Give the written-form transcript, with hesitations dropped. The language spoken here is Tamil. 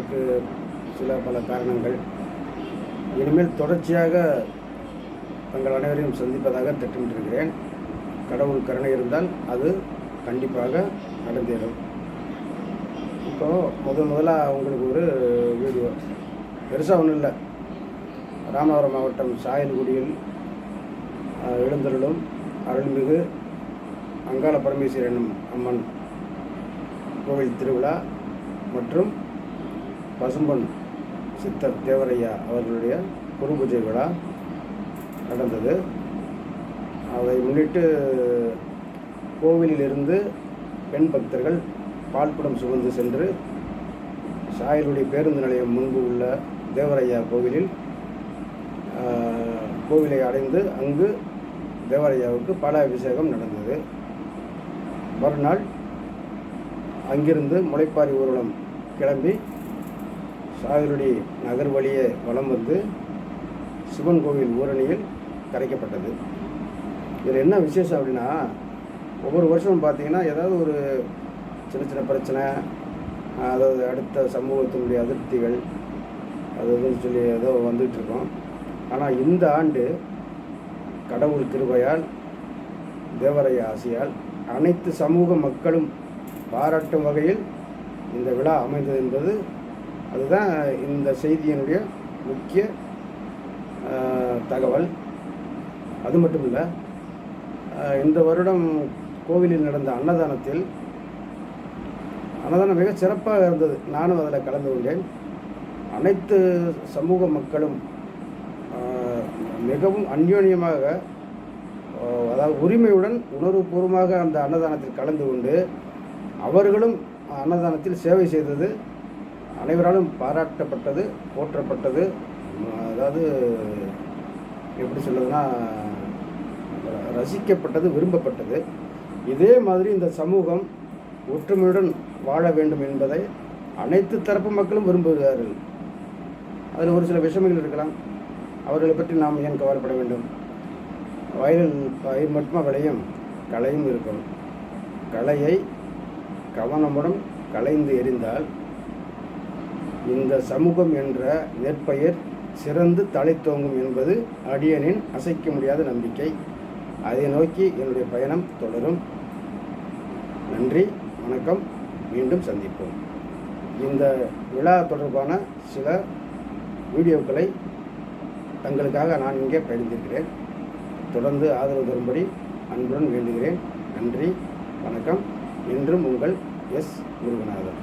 அதற்கு பல காரணங்கள். இனிமேல் தொடர்ச்சியாக தங்கள் அனைவரையும் சந்திப்பதாக திட்டமிட்டிருக்கிறேன். கடவுள் கருணை இருந்தால் அது கண்டிப்பாக நடந்தேறும். இப்போது முதலாக உங்களுக்கு ஒரு வீடியோ, பெருசாக ஒன்றும் இல்லை. ராமநாதபுரம் மாவட்டம் சாயல்குடியில் எழுந்தருளும் அருள்மிகு அங்காள பரமேஸ்வரன் அம்மன் கோவில் திருவிழா மற்றும் பசும்பொன் சித்தர் தேவரையா அவர்களுடைய குரு பூஜை விழா நடந்தது. அதை முன்னிட்டு கோவிலிலிருந்து பெண் பக்தர்கள் பால்குடம் சுமந்து சென்று சாயல்குடி பேருந்து நிலையம் முன்பு உள்ள தேவரையா கோவிலை அடைந்து அங்கு தேவரையாவுக்கு பால அபிஷேகம் நடந்தது. மறுநாள் அங்கிருந்து முளைப்பாரி ஊர்வலம் கிளம்பி சாயல்குடி நகர் வழியே வலம் வந்து சிவன் கோவில் ஊரணியில் கரைக்கப்பட்டது. இதில் என்ன விசேஷம் அப்படின்னா, ஒவ்வொரு வருஷமும் பார்த்திங்கன்னா ஏதாவது ஒரு சின்ன சின்ன பிரச்சனை, அதாவது அடுத்த சமூகத்தினுடைய அதிருப்திகள் அதுன்னு சொல்லி ஏதோ வந்துகிட்ருக்கோம். ஆனால் இந்த ஆண்டு கடவுள் கிருபையால் தேவரையா ஆசியால் அனைத்து சமூக மக்களும் பாராட்டும் வகையில் இந்த விழா அமைந்தது என்பது அதுதான் இந்த செய்தியினுடைய முக்கிய தகவல். அது மட்டும் இல்லை, இந்த வருடம் கோவிலில் நடந்த அன்னதானம் மிக சிறப்பாக இருந்தது. நானும் அதில் கலந்து கொண்டேன். அனைத்து சமூக மக்களும் மிகவும் அந்யோன்யமாக, அதாவது உரிமையுடன் உணர்வுபூர்வமாக அந்த அன்னதானத்தில் கலந்து கொண்டு அவர்களும் அன்னதானத்தில் சேவை செய்தது அனைவராலும் பாராட்டப்பட்டது, போற்றப்பட்டது. அதாவது எப்படி சொல்லுதுன்னா, ரசிக்கப்பட்டது, விரும்பப்பட்டது. இதே மாதிரி இந்த சமூகம் ஒற்றுமையுடன் வாழ வேண்டும் என்பதை அனைத்து தரப்பு மக்களும் விரும்புகிறார்கள். அதில் ஒரு சில விஷயங்கள் இருக்கலாம், அவர்களை பற்றி நாம் ஏன் கவலைப்பட வேண்டும்? பயிர் மட்டுமா விளையும், களையும் இருக்கும். களையை கவனமுடன் களைந்து எறிந்தால் இந்த சமூகம் என்ற நெற்பயிர் சிறந்து தழைத்தோங்கும் என்பது அடியனின் அசைக்க முடியாத நம்பிக்கை. அதை நோக்கி என்னுடைய பயணம் தொடரும். நன்றி, வணக்கம், மீண்டும் சந்திப்போம். இந்த விழா தொடர்பான சில வீடியோக்களை தங்களுக்காக நான் இங்கே பகிர்ந்திருக்கிறேன். தொடர்ந்து ஆதரவு தரும்படி அன்புடன் வேண்டுகிறேன். நன்றி, வணக்கம். என்றும் உங்கள் எஸ். முருகநாதன்.